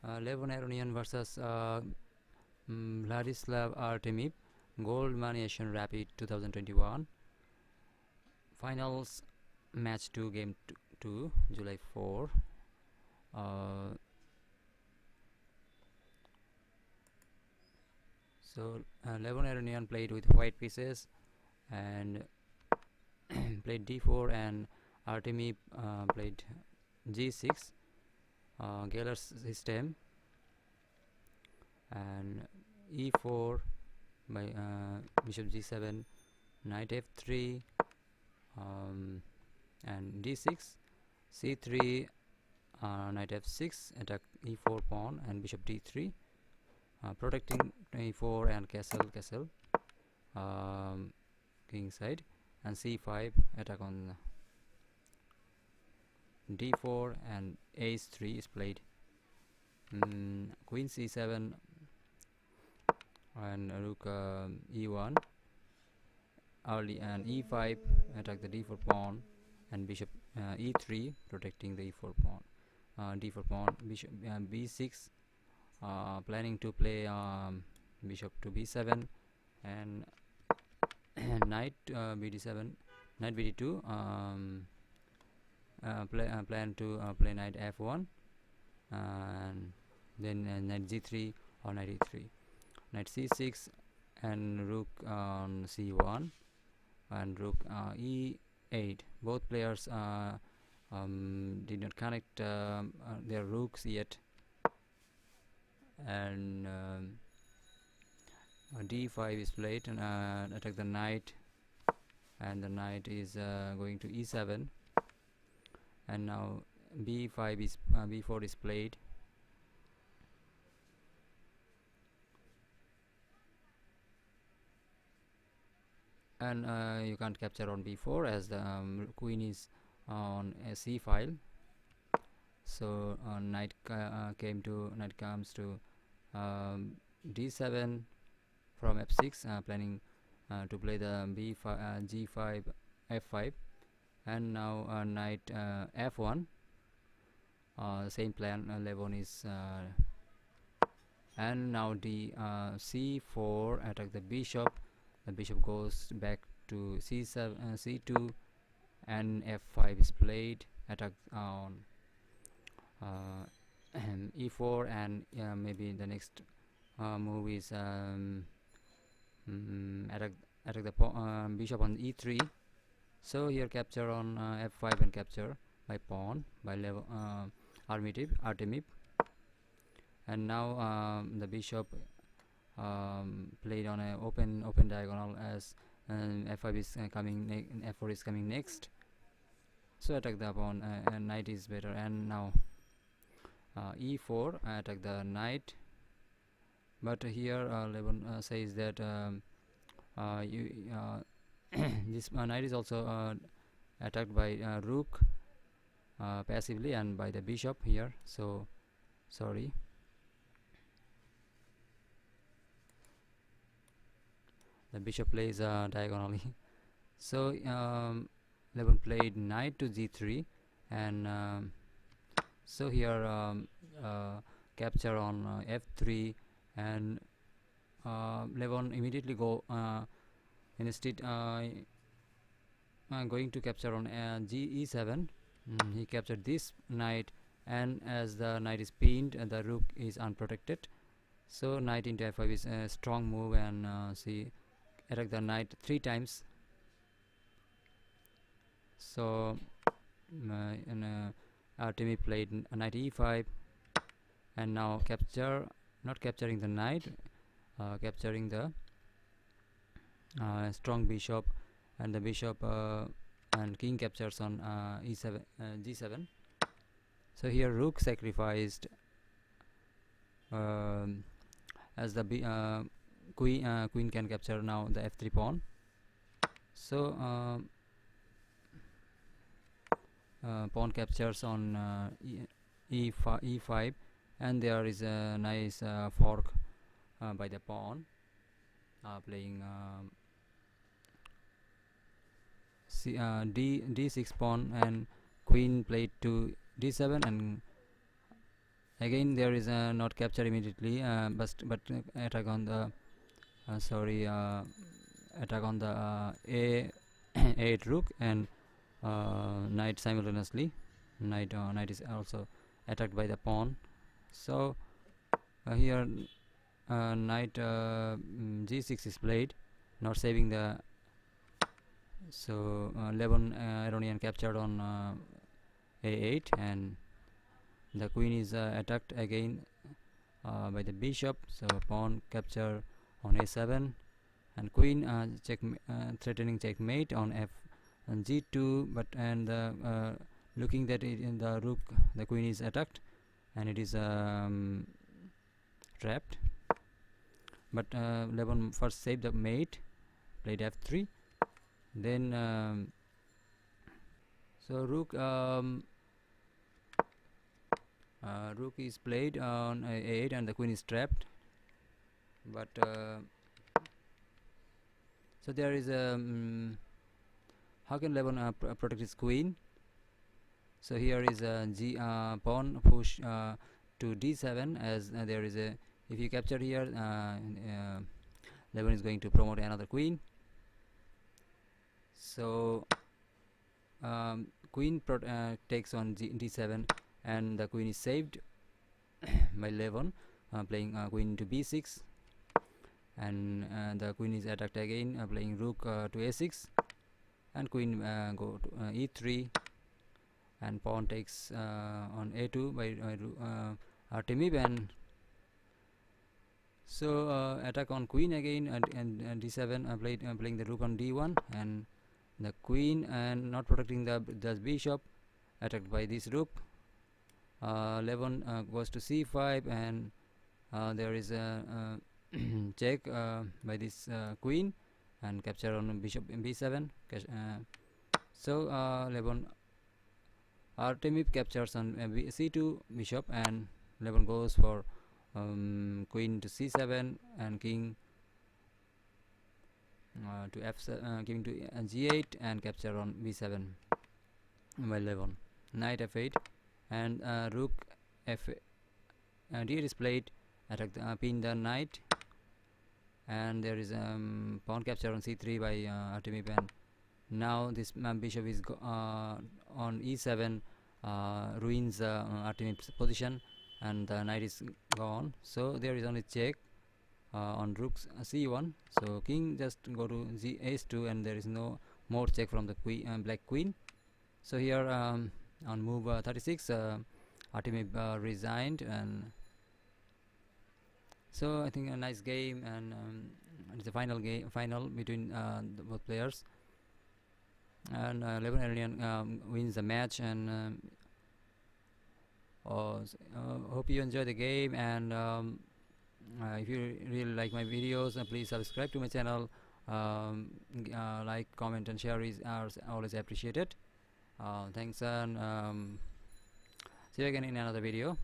Levon Aronian versus Vladislav Artemiev, Goldmoney Asian Rapid 2021. Finals match 2, game 2, July 4. Levon Aronian played with white pieces and played d4, and Artemiev played g6, Galer's system, and e4 by bishop g7, knight f3, and d6, c3, knight f6, attack e4 pawn, and bishop d3, protecting e4 and castle, king side, and c5, attack on d4, and ace 3 is played. Queen c7 and rook e1 early, and e5, attack the d4 pawn, and bishop e3, protecting the e4 pawn, d4 pawn, bishop b6, planning to play bishop to b7, and knight bd7, knight bd2, plan to play knight f1, and then knight g3 or knight e3, knight c6, and rook on c1, and rook e8. Both players did not connect their rooks yet, and d5 is played, and attack the knight, and the knight is going to e7, and now b5 is b4 is played, and you can't capture on b4 as the queen is on a c file. So knight comes to d7 from f6, planning to play the b5 g5 f5, and now knight f1, same plan. Levon is and now d c4, attack the bishop. The bishop goes back to c7, c2, and f5 is played, attack on e4, and maybe the next move is attack the bishop on e3. So here capture on f5 and capture by pawn by Artemiev, and now the bishop played on a open diagonal, as f5 is coming, f4 is coming next. So attack the pawn, and knight is better, and now e4, attack the knight. But here Levon says that this knight is also attacked by rook passively, and by the bishop here. So sorry, the bishop plays diagonally. So Levon played knight to g3, and so here capture on f3, and Levon immediately go instead going to capture on e7. He captured this knight, and as the knight is pinned, the rook is unprotected. So knight into f5 is a strong move, and see, attack the knight 3 times. So Artemiev played knight e5, and now not capturing the knight, capturing the strong bishop, and the bishop and king captures on e7, g7. So here rook sacrificed, as the queen can capture now the f3 pawn. So pawn captures on e5, and there is a nice fork by the pawn, playing d6 pawn, and queen played to d7, and again there is not capture immediately, but attack on the attack on the a8 rook and knight simultaneously. Knight is also attacked by the pawn. So here knight g6 is played, not saving the. So Levon Aronian captured on a8, and the queen is attacked again by the bishop. So pawn capture on a7, and queen threatening checkmate on f and g2, but looking that in the rook, the queen is attacked and it is trapped. But Levon first saved the mate, played f3, then so rook rook is played on a8 and the queen is trapped. But so there is a how can Levon protect his queen? So here is a pawn push to d7, as there is a, if you capture here, Levon is going to promote another queen. So queen takes on d7 and the queen is saved by Levon, playing queen to b6, and the queen is attacked again, playing rook to a6, and queen go to e3, and pawn takes on a2 by Artemiev, and so attack on queen again, and d7 playing the rook on d1, and the queen and not protecting the bishop, attacked by this rook. Levon goes to c5, and there is a check by this queen, and capture on bishop in b7. So Levon Artemiev captures on c2 bishop, and Levon goes for queen to c7 and king to f7, king to g8, and capture on b7 by Levon. Knight f8, and rook f d8 is played, attack the pin the knight, and there is pawn capture on c3 by Artemiev, and now this bishop is on e7, ruins Artemiev's position, and the knight is gone. So there is only check on rook c1. So king just go to ace2, and there is no more check from the black queen. So here on move 36, Artemiev resigned, and so I think a nice game, and it's a final between both players, and Levon Aronian wins the match. And hope you enjoy the game, and if you really like my videos, please subscribe to my channel. Like, comment and share are always appreciated. Thanks, and see you again in another video.